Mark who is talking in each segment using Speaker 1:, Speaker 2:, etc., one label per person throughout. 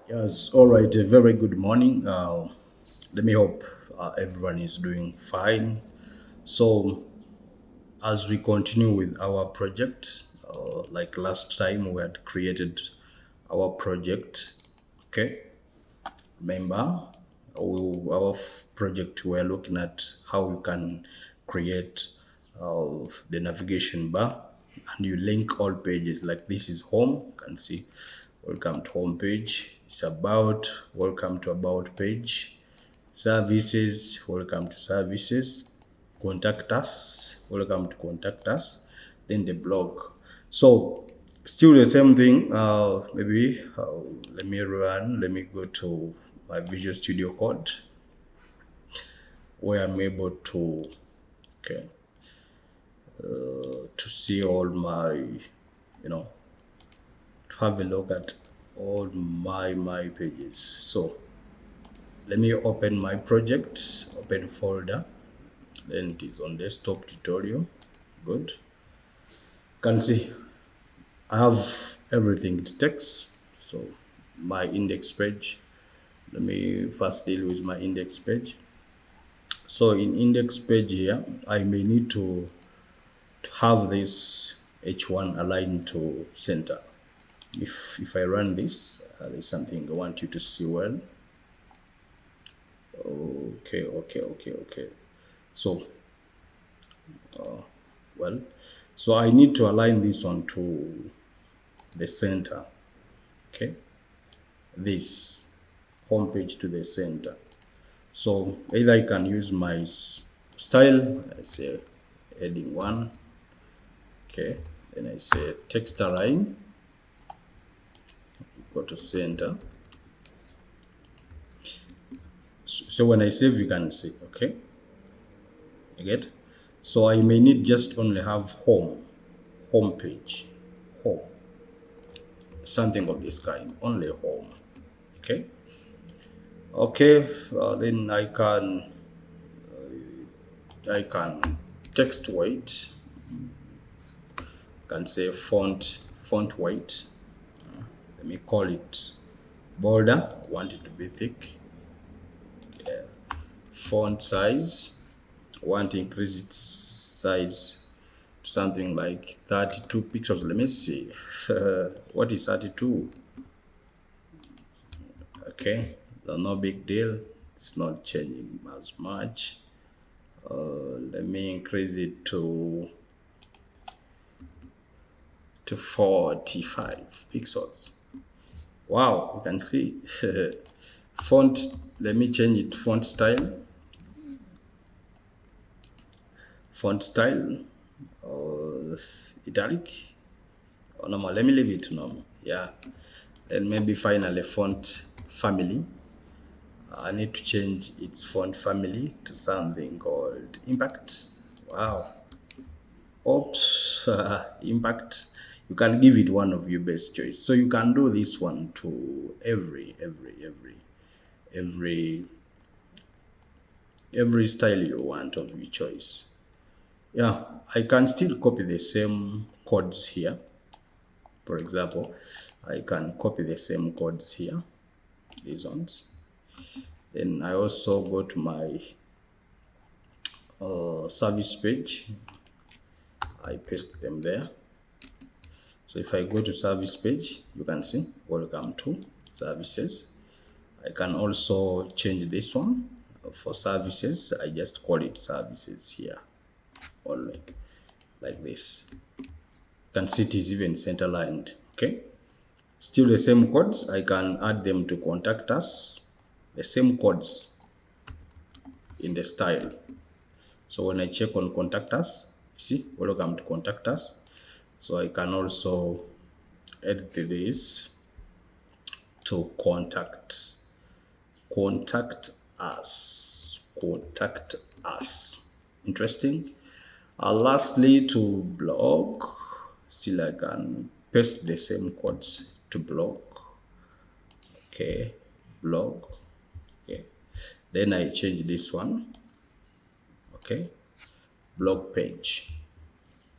Speaker 1: Yes, all right. A very good morning. Let me hope everyone is doing fine. So, as we continue with our project, like last time we had created our project, okay? Remember, our project we're looking at how you can create the navigation bar and you link all pages. Like this is home, you can see welcome to home page. It's about, welcome to about page. Services, welcome to services. Contact us, welcome to contact us. Then the blog. So still the same thing. Maybe let me go to my Visual Studio Code where I'm able to, okay, to see all my, to have a look at all my pages. So let me open my project, open folder. Then it is on desktop tutorial. Good. Can see I have everything it takes. So my index page. Let me first deal with my index page. So in index page here, I may need to have this H1 aligned to center. If I run this, there's something I want you to see well. Okay. So, well, so I need to align this one to the center. Okay, this home page to the center. So either I can use my style, I say heading 1, okay, then I say text align, go to center. So when I save, you can see, okay, you get. So I may need just only have home page, home, something of this kind, only home, okay. Then I can text weight, can say font weight. Let me call it border. I want it to be thick. Yeah. Font size. I want to increase its size to something like 32 pixels. Let me see. What is 32? Okay, no big deal. It's not changing as much. Let me increase it to 45 pixels. Wow, you can see. Font, let me change it. Font style, italic or normal. Let me leave it normal. Yeah, and maybe finally font family. I need to change its font family to something called impact. Wow. Oops. Impact. You can give it one of your best choice. So you can do this one to every style you want of your choice. Yeah, I can still copy the same codes here. For example, I can copy the same codes here, these ones. Then I also go to my service page. I paste them there. So if I go to service page, you can see welcome to services. I can also change this one for services. I just call it services here only, like this. You can see it is even center lined. Okay, still the same codes. I can add them to contact us, the same codes in the style. So when I check on contact us, see welcome to contact us. So I can also edit this to contact us. Interesting. Lastly, to blog, still I can paste the same codes to blog. Okay, blog. Okay, then I change this one. Okay, blog page,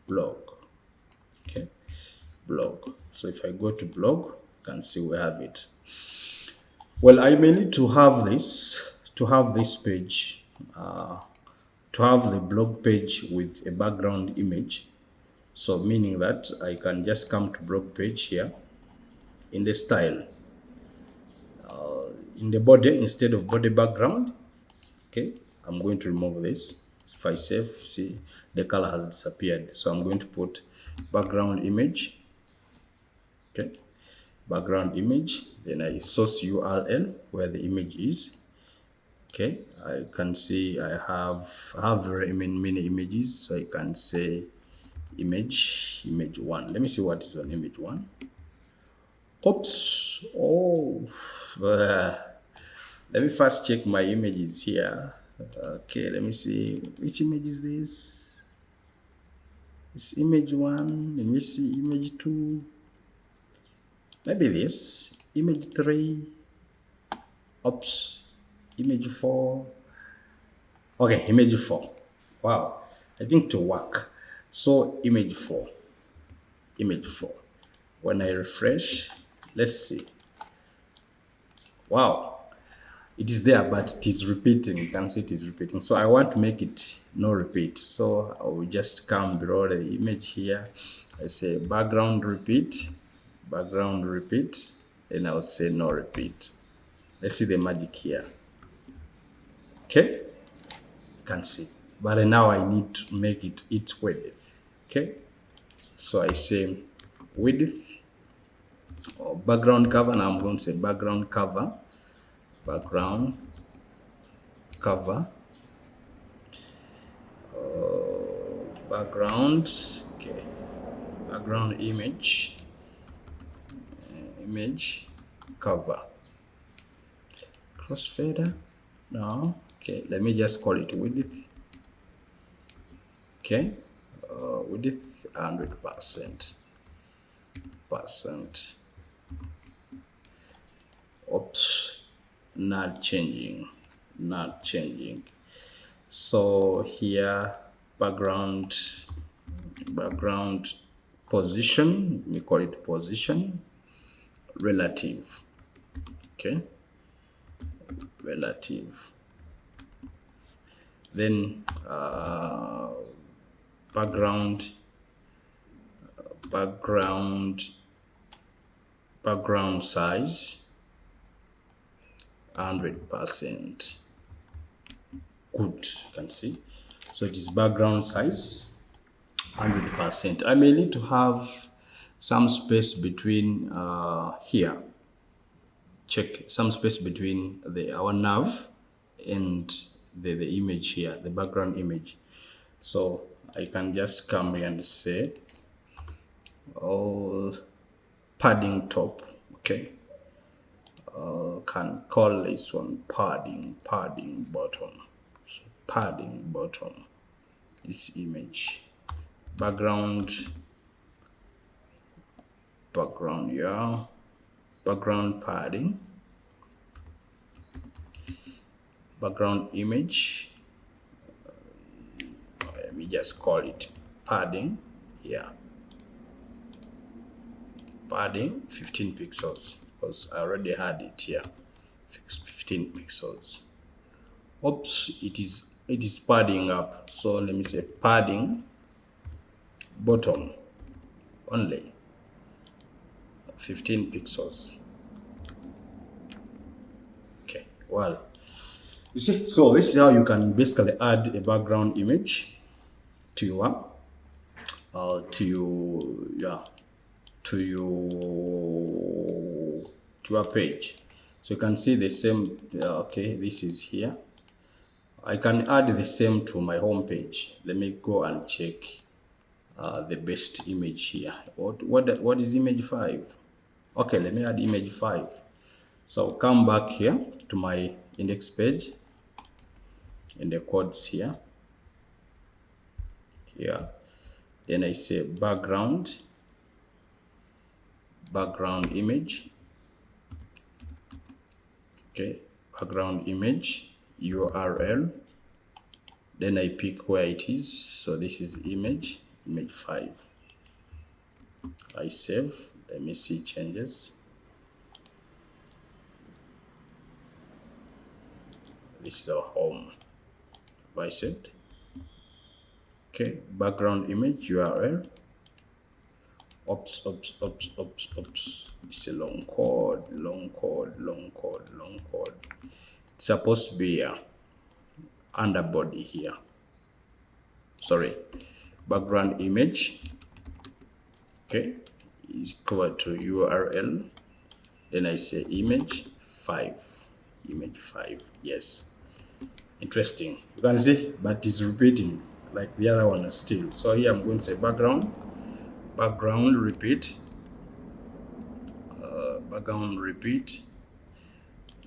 Speaker 1: blog. Okay, blog. So if I go to blog, you can see we have it. Well, I may need to have this page, to have the blog page with a background image. So meaning that I can just come to blog page here in the style, in the body, instead of body background. Okay, I'm going to remove this. If I save, see the color has disappeared. So I'm going to put background image. Okay, background image. Then I source URL where the image is. Okay, I can see I have very many images. So I can say image one. Let me see what is on image one. Oops. Oh, let me first check my images here. Okay, let me see which image is this. It's image one. Let me see image two. Maybe this image three. Oops, image four. Okay, image four. Wow, I think to work. So image four. Image four. When I refresh, let's see. Wow, it is there, but it is repeating. You can see it is repeating. So I want to make it no repeat. So I will just come below the image here. I say background repeat, and I'll say no repeat. Let's see the magic here. Okay, you can see. But now I need to make it its width. Okay, so I say width or background cover. Now I'm going to say background cover, background cover. Background, okay, background image, image cover, crossfader. No, okay, let me just call it width. Okay, width 100%. Oops, not changing. So here background position, we call it position relative. Okay, relative. Then background size 100%. Good, you can see. So it is background size 100%. I may need to have some space between here. Check some space between our nav and the image here, the background image. So I can just come here and say, oh, padding top. Okay, can call this one padding bottom. So padding bottom. This image background, yeah, background padding, background image. Let me just call it padding here. Padding 15 pixels because I already had it here. 15 pixels. Oops, it is padding up. So let me say padding bottom only 15 pixels. Okay, well, you see, so this is how you can basically add a background image to your page. So you can see the same. Okay, this is here. I can add the same to my home page. Let me go and check the best image here. What is image 5? Okay, let me add image 5. So come back here to my index page and the codes here. Then I say background image. Okay, background image URL. Then I pick where it is. So this is image 5. I save. Let me see changes. This is the home. Have I said? Okay, background image URL. Oops. It's a long code. It's supposed to be here. Underbody here. Sorry. Background image. Okay, is equal to URL. Then I say image 5. Image 5. Yes. Interesting. You can see, but it's repeating like the other one is still. So here I'm going to say background repeat, background repeat,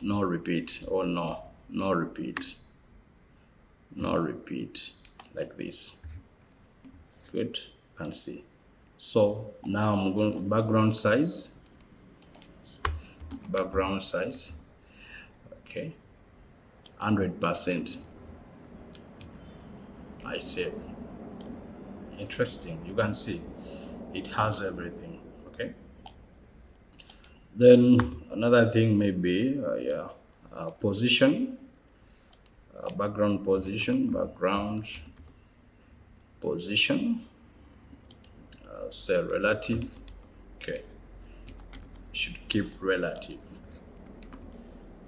Speaker 1: no repeat, or no repeat, like this. Good. You can see. So now I'm going background size. Okay, 100%. I save. Interesting. You can see it has everything. Okay, then another thing may be position, background position, say relative. Okay, should keep relative.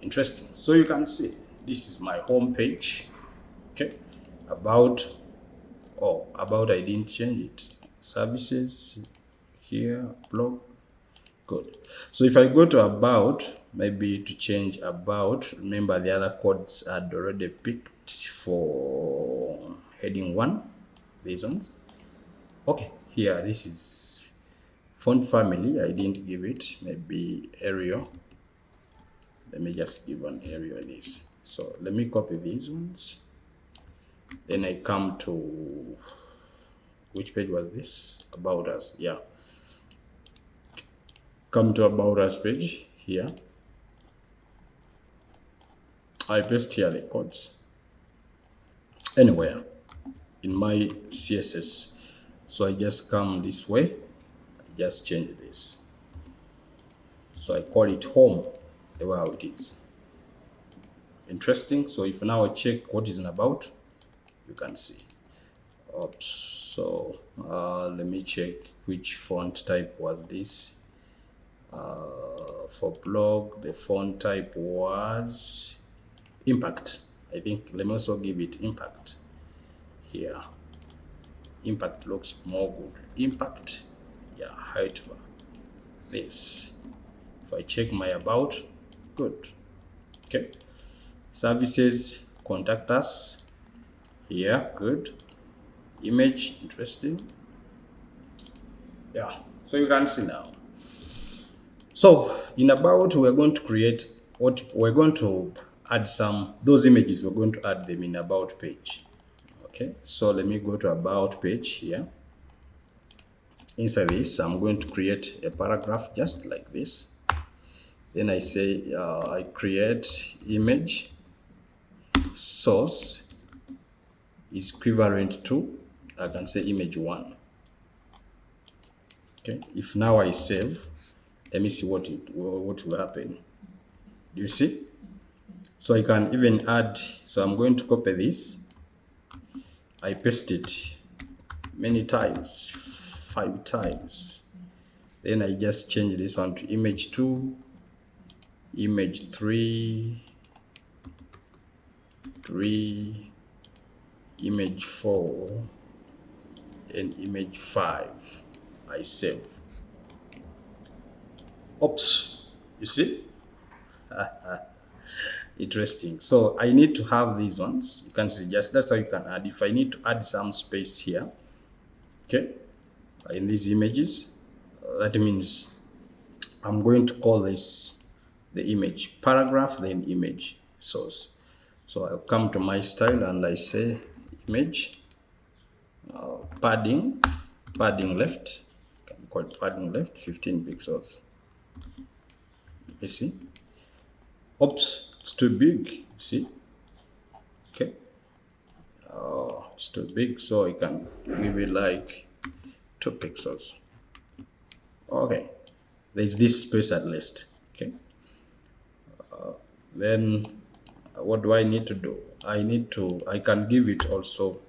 Speaker 1: Interesting. So you can see this is my home page. Okay, about I didn't change it. Services here, blog. Good. So if I go to about, maybe to change about, remember the other codes had already picked for heading 1, these ones. Okay, here this is font family. I didn't give it, maybe Arial. Let me just give an Arial this. So let me copy these ones. Then I come to, which page was this? About us. Yeah. Come to about us page here. I paste here the codes anywhere in my CSS. So I just come this way, I just change this. So I call it home, the way how it is. Interesting. So if now I check what is in about, you can see. Oops. So let me check which font type was this. For blog, the font type was Impact. I think let me also give it Impact here. Impact looks more good. Impact, yeah, height for this. If I check my about, good. Okay, services, contact us here, good. Image, interesting. Yeah, so you can see now. So in about, we're going to create what we're going to add those images, we're going to add them in about page. Okay, so let me go to about page here. Inside this, I'm going to create a paragraph just like this. Then I say I create image source is equivalent to, I can say image 1. Okay, if now I save, let me see what will happen. Do you see? So I can even add, so I'm going to copy this. I paste it many times, 5 times. Then I just change this one to image 2, image 3, image 4, and image 5. I save. Oops, you see? Interesting. So I need to have these ones. You can see, just that's how you can add. If I need to add some space here, okay, in these images, that means I'm going to call this the image paragraph, then image source. So I'll come to my style and I say image padding left. You can call it padding left, 15 pixels. You see? Oops, it's too big. See? Okay. It's too big, so I can give it like 2 pixels. Okay. There's this space at least. Okay. Then what do I need to do? I can give it also